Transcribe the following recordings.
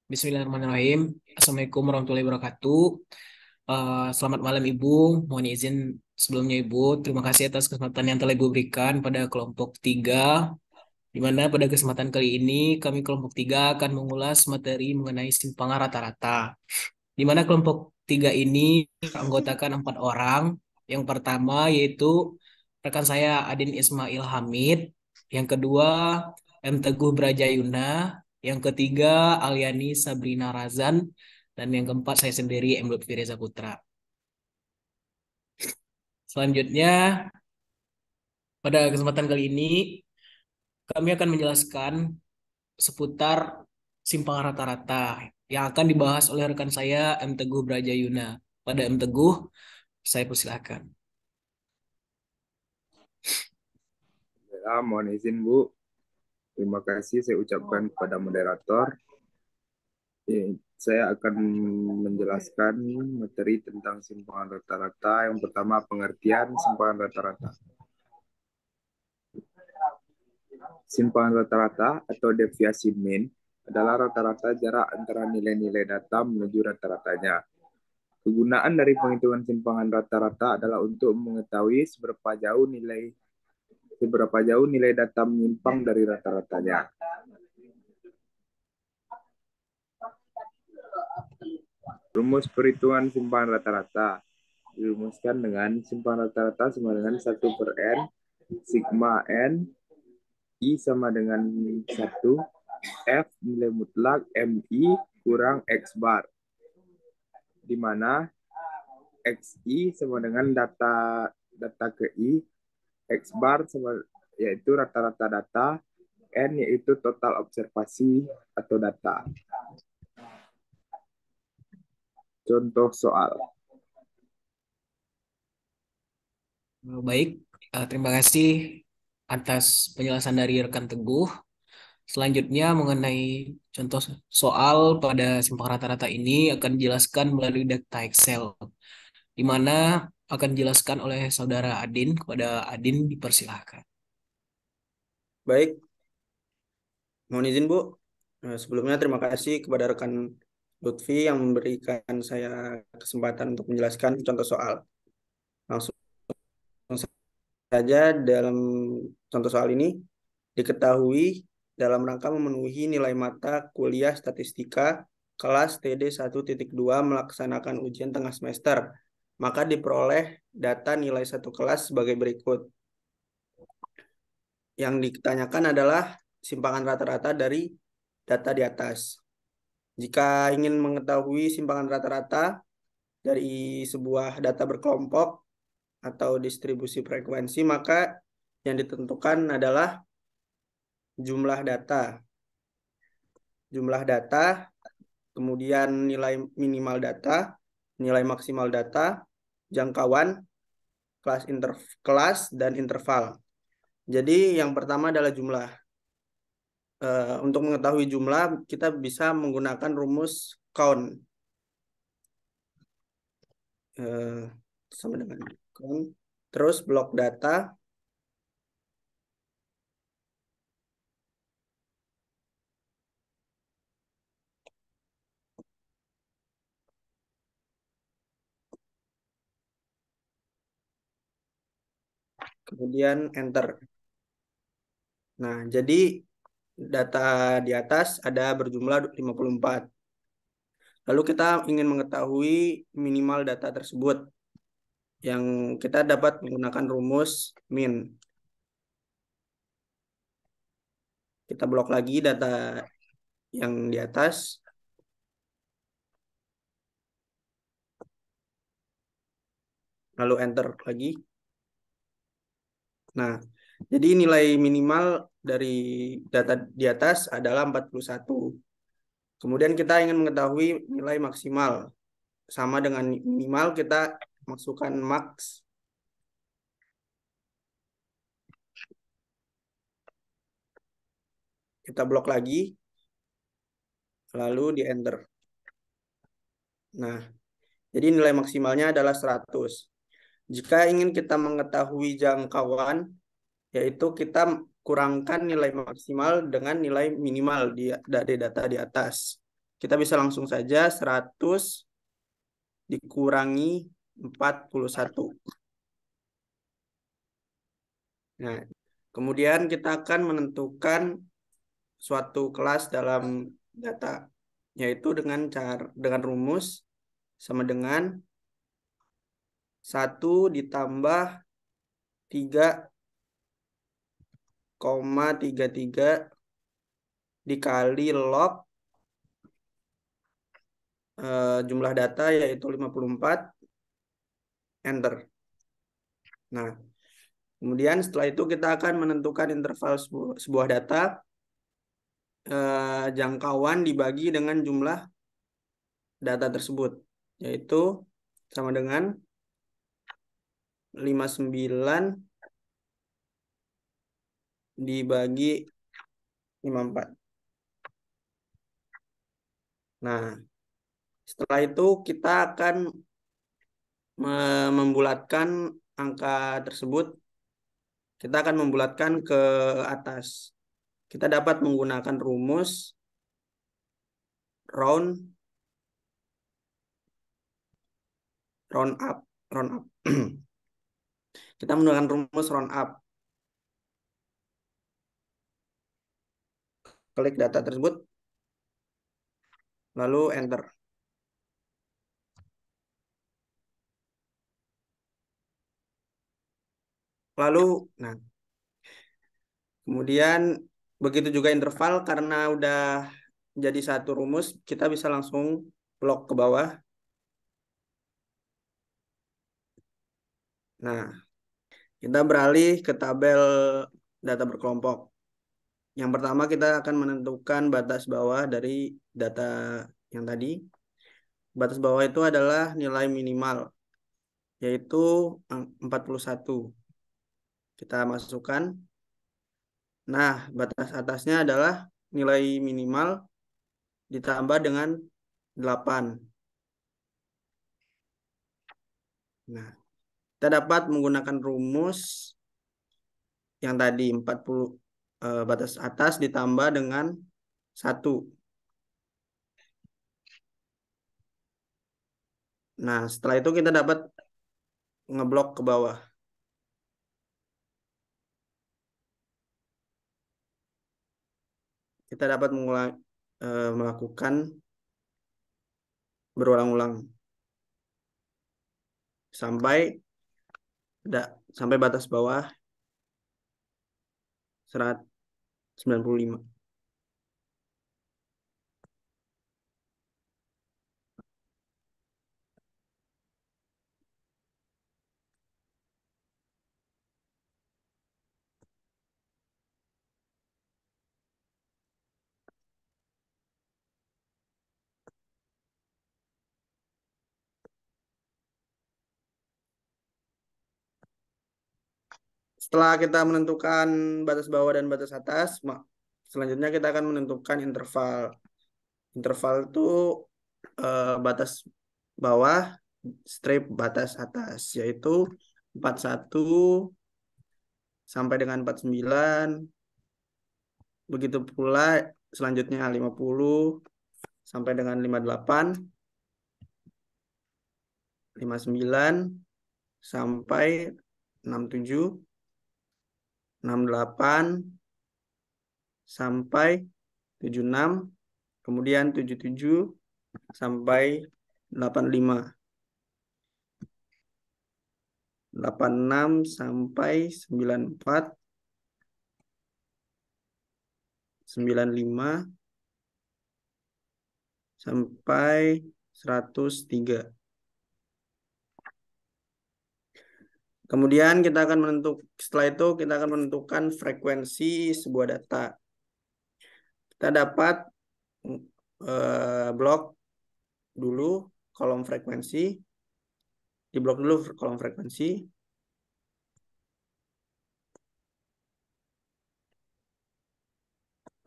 Bismillahirrahmanirrahim. Assalamualaikum warahmatullahi wabarakatuh. Selamat malam Ibu. Mohon izin sebelumnya Ibu. Terima kasih atas kesempatan yang telah Ibu berikan pada kelompok 3, di mana pada kesempatan kali ini kami kelompok 3 akan mengulas materi mengenai simpangan rata-rata. Di mana kelompok 3 ini anggotakan 4 orang. Yang pertama yaitu rekan saya Adin Ismail Hamid. Yang kedua M. Teguh Brajayuna. Yang ketiga Aliani Sabrina Razan. Dan yang keempat saya sendiri M. Lutfi Reza Putra. Selanjutnya pada kesempatan kali ini kami akan menjelaskan seputar simpangan rata-rata yang akan dibahas oleh rekan saya M. Teguh Brajayuna. Pada M. Teguh, saya persilahkan. Ya, mohon izin Bu. Terima kasih saya ucapkan kepada moderator. Saya akan menjelaskan materi tentang simpangan rata-rata. Yang pertama, pengertian simpangan rata-rata. Simpangan rata-rata atau deviasi mean adalah rata-rata jarak antara nilai-nilai data menuju rata-ratanya. Kegunaan dari penghitungan simpangan rata-rata adalah untuk mengetahui seberapa jauh nilai data menyimpang dari rata-ratanya. Rumus perhitungan simpangan rata-rata dirumuskan dengan simpangan rata-rata sama dengan 1 per N, sigma N, I sama dengan 1, F nilai mutlak MI kurang X bar, di mana XI sama dengan data ke I, X bar sama yaitu rata-rata data, N yaitu total observasi atau data. Contoh soal. Baik, terima kasih atas penjelasan dari rekan Teguh. Selanjutnya mengenai contoh soal pada simpang rata-rata ini akan dijelaskan melalui data Excel, di mana akan dijelaskan oleh saudara Adin. Kepada Adin dipersilahkan. Baik, mohon izin Bu. Sebelumnya terima kasih kepada rekan Lutfi yang memberikan saya kesempatan untuk menjelaskan contoh soal. Langsung saja dalam contoh soal ini diketahui dalam rangka memenuhi nilai mata kuliah statistika kelas TD 1.2 melaksanakan ujian tengah semester, maka diperoleh data nilai satu kelas sebagai berikut. Yang ditanyakan adalah simpangan rata-rata dari data di atas. Jika ingin mengetahui simpangan rata-rata dari sebuah data berkelompok atau distribusi frekuensi, maka yang ditentukan adalah jumlah data. Jumlah data, kemudian nilai minimal data, nilai maksimal data, jangkauan, kelas, dan interval. Jadi yang pertama adalah jumlah. Untuk mengetahui jumlah, kita bisa menggunakan rumus count. Sama dengan count. Terus blok data. Kemudian enter. Nah, jadi data di atas ada berjumlah 54. Lalu kita ingin mengetahui minimal data tersebut, yang kita dapat menggunakan rumus min. Kita blok lagi data yang di atas. Lalu enter lagi. Nah, jadi nilai minimal dari data di atas adalah 41. Kemudian kita ingin mengetahui nilai maksimal. Sama dengan minimal, kita masukkan max. Kita blok lagi. Lalu di enter. Nah, jadi nilai maksimalnya adalah 100. Jika ingin kita mengetahui jangkauan, yaitu kita kurangkan nilai maksimal dengan nilai minimal dari data di atas. Kita bisa langsung saja 100 dikurangi 41. Nah, kemudian kita akan menentukan suatu kelas dalam data, yaitu dengan rumus sama dengan 1 ditambah 3,33 dikali log jumlah data yaitu 54, enter. Nah, kemudian setelah itu kita akan menentukan interval sebuah data, jangkauan dibagi dengan jumlah data tersebut, yaitu sama dengan 59 dibagi 54. Nah, setelah itu kita akan membulatkan angka tersebut. Kita akan membulatkan ke atas. Kita dapat menggunakan rumus round up. Kita menggunakan rumus round up. Klik data tersebut, lalu enter. Nah, kemudian begitu juga interval, karena udah jadi satu rumus, kita bisa langsung blok ke bawah. Nah, kita beralih ke tabel data berkelompok. Yang pertama kita akan menentukan batas bawah dari data yang tadi. Batas bawah itu adalah nilai minimal, yaitu 41. Kita masukkan. Nah, batas atasnya adalah nilai minimal ditambah dengan 8. Nah, kita dapat menggunakan rumus yang tadi 40, batas atas ditambah dengan 1. Nah, setelah itu kita dapat ngeblok ke bawah. Kita dapat melakukan berulang-ulang sampai batas bawah 195. Setelah kita menentukan batas bawah dan batas atas, selanjutnya kita akan menentukan interval. Interval itu batas bawah strip batas atas, yaitu 41 sampai dengan 49. Begitu pula selanjutnya 50 sampai dengan 58, 59 sampai 67, 68 sampai 76, kemudian 77 sampai 85, 86 sampai 94, 95 sampai 103. Kemudian setelah itu kita akan menentukan frekuensi sebuah data. Kita dapat blok dulu kolom frekuensi. Di blok dulu kolom frekuensi.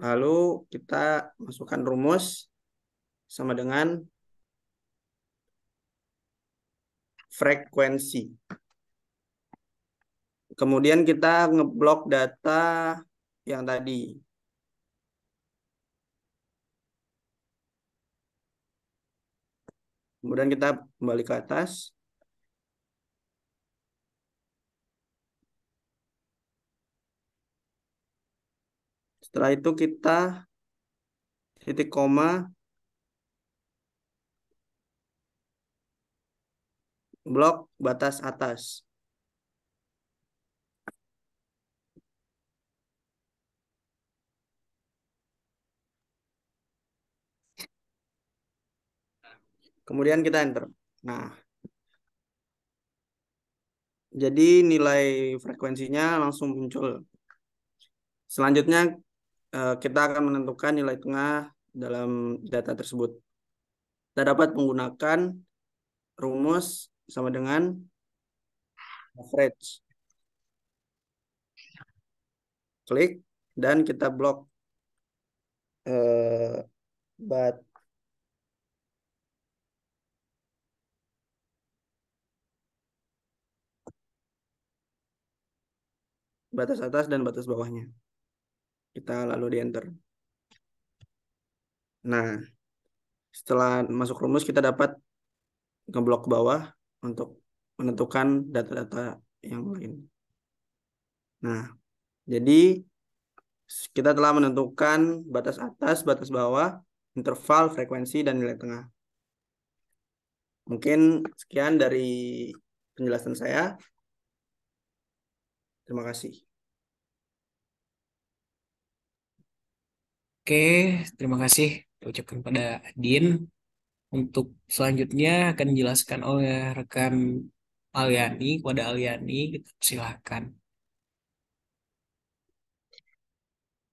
Lalu kita masukkan rumus sama dengan frekuensi. Kemudian kita ngeblok data yang tadi. Kemudian kita kembali ke atas. Setelah itu kita titik koma, blok batas atas. Kemudian kita enter. Nah, jadi nilai frekuensinya langsung muncul. Selanjutnya kita akan menentukan nilai tengah dalam data tersebut. Kita dapat menggunakan rumus sama dengan average. Klik dan kita blok eh, bat batas atas dan batas bawahnya. Kita lalu di enter. Nah, setelah masuk rumus kita dapat ngeblok ke bawah untuk menentukan data-data yang lain. Nah, jadi kita telah menentukan batas atas, batas bawah, interval, frekuensi, dan nilai tengah. Mungkin sekian dari penjelasan saya. Terima kasih. Oke, terima kasih diucapkan pada Adin. Untuk selanjutnya akan dijelaskan oleh rekan Aliani. Kepada Aliani, kita silakan.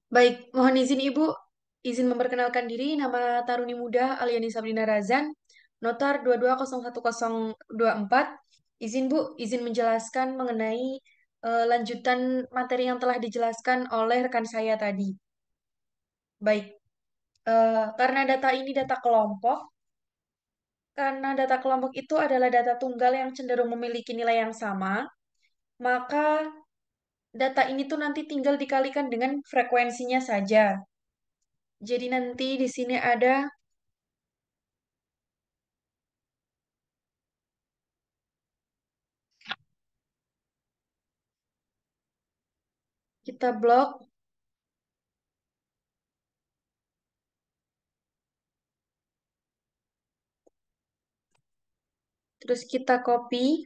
Baik, mohon izin Ibu, izin memperkenalkan diri, nama Taruni Muda Aliani Sabrina Razan, Notar 22011024. Izin Bu, izin menjelaskan mengenai lanjutan materi yang telah dijelaskan oleh rekan saya tadi. Baik, karena data ini data kelompok, karena data kelompok itu adalah data tunggal yang cenderung memiliki nilai yang sama, maka data ini tuh nanti tinggal dikalikan dengan frekuensinya saja. Jadi nanti di sini ada kita blok, terus kita copy,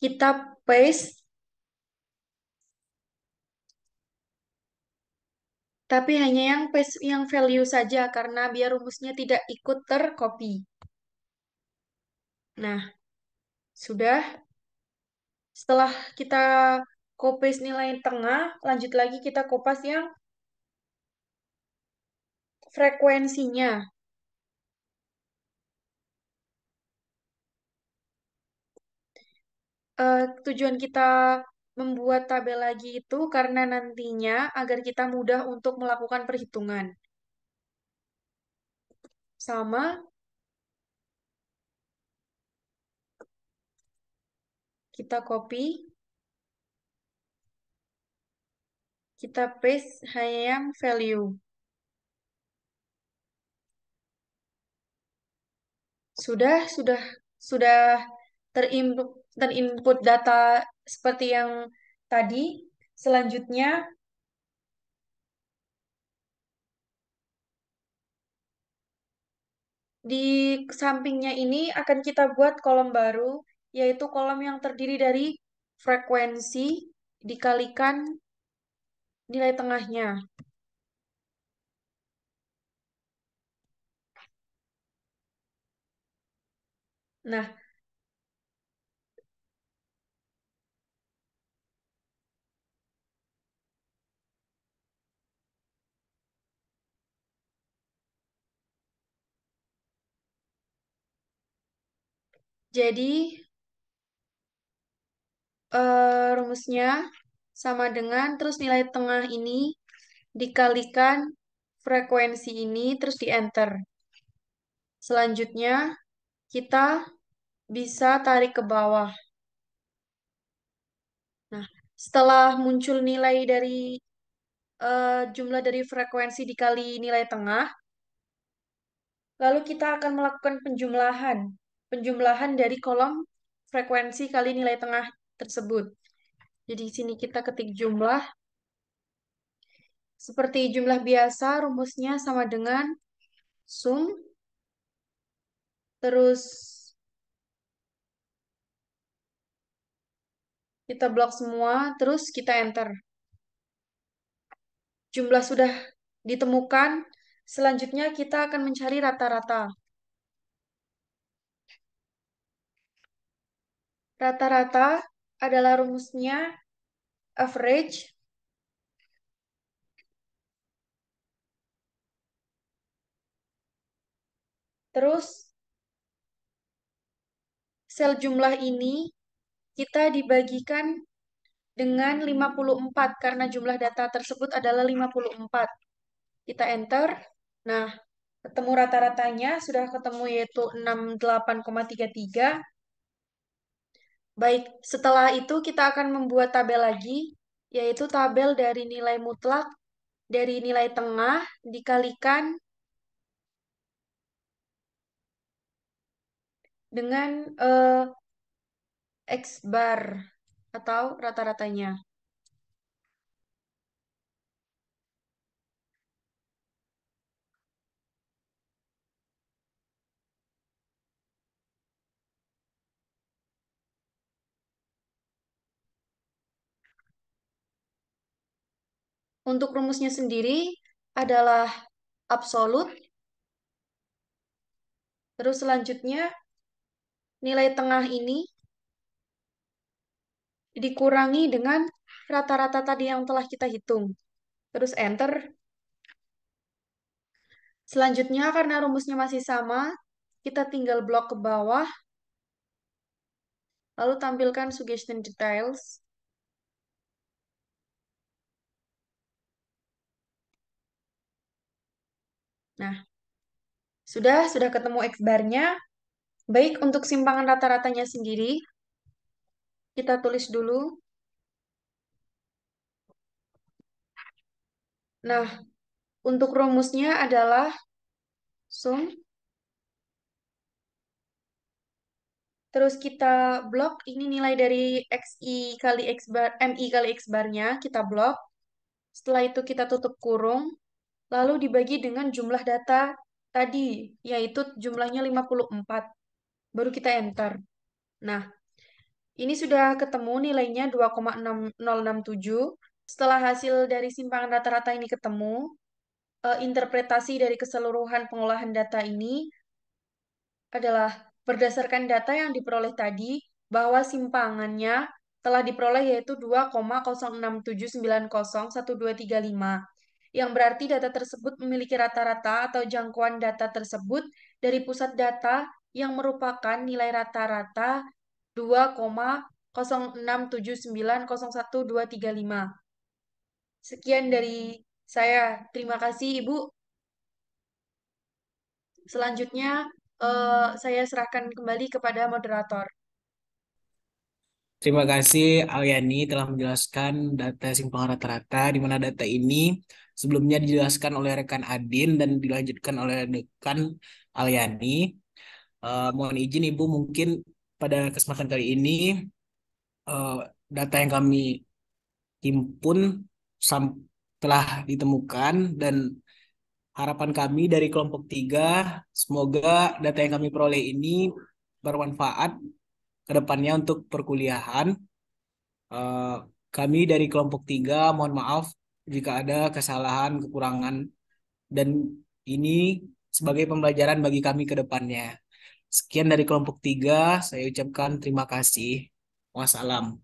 kita paste, tapi hanya yang paste yang value saja karena biar rumusnya tidak ikut tercopy. Nah, sudah. Setelah kita copy nilai tengah, lanjut lagi kita kopas yang frekuensinya. Tujuan kita membuat tabel lagi itu karena nantinya agar kita mudah untuk melakukan perhitungan. Sama, kita copy, kita paste hanya yang value. Sudah terinput data seperti yang tadi. Selanjutnya di sampingnya ini akan kita buat kolom baru, yaitu kolom yang terdiri dari frekuensi dikalikan nilai tengahnya. Nah, jadi rumusnya sama dengan terus nilai tengah ini dikalikan frekuensi ini terus di enter. Selanjutnya kita bisa tarik ke bawah. Nah, Setelah muncul nilai dari jumlah dari frekuensi dikali nilai tengah, lalu kita akan melakukan penjumlahan. Penjumlahan dari kolom frekuensi kali nilai tengah tersebut. Jadi di sini kita ketik jumlah. Seperti jumlah biasa, rumusnya sama dengan sum, terus kita blok semua, terus kita enter. Jumlah sudah ditemukan, selanjutnya kita akan mencari rata-rata. Rata-rata adalah rumusnya average terus sel jumlah ini kita dibagikan dengan 54 karena jumlah data tersebut adalah 54. Kita enter. Nah, ketemu rata-ratanya sudah ketemu yaitu 68,33. Baik, setelah itu kita akan membuat tabel lagi, yaitu tabel dari nilai mutlak dari nilai tengah dikalikan dengan X bar atau rata-ratanya. Untuk rumusnya sendiri adalah absolut. Terus selanjutnya nilai tengah ini dikurangi dengan rata-rata tadi yang telah kita hitung. Terus enter. Selanjutnya karena rumusnya masih sama, kita tinggal blok ke bawah, lalu tampilkan suggestion details. Nah, sudah ketemu X-bar-nya. Baik, untuk simpangan rata-ratanya sendiri, kita tulis dulu. Nah, untuk rumusnya adalah sum. Terus kita blok, ini nilai dari XI kali X bar, MI kali X barnya, kita blok. Setelah itu kita tutup kurung, lalu dibagi dengan jumlah data tadi, yaitu jumlahnya 54. Baru kita enter. Nah, ini sudah ketemu nilainya 2,6067. Setelah hasil dari simpangan rata-rata ini ketemu, interpretasi dari keseluruhan pengolahan data ini adalah berdasarkan data yang diperoleh tadi, bahwa simpangannya telah diperoleh yaitu 2,067901,235, yang berarti data tersebut memiliki rata-rata atau jangkauan data tersebut dari pusat data yang merupakan nilai rata-rata 2,067901,235. Sekian dari saya. Terima kasih, Ibu. Selanjutnya, saya serahkan kembali kepada moderator. Terima kasih Alyani telah menjelaskan data simpangan rata-rata, di mana data ini sebelumnya dijelaskan oleh rekan Adin dan dilanjutkan oleh rekan Alyani. Mohon izin Ibu, mungkin pada kesempatan kali ini eh, data yang kami himpun telah ditemukan, dan harapan kami dari kelompok 3, semoga data yang kami peroleh ini bermanfaat ke depannya untuk perkuliahan. Eh, Kami dari kelompok 3 mohon maaf jika ada kesalahan, kekurangan, dan ini sebagai pembelajaran bagi kami ke depannya. Sekian dari kelompok 3, saya ucapkan terima kasih. Wassalam.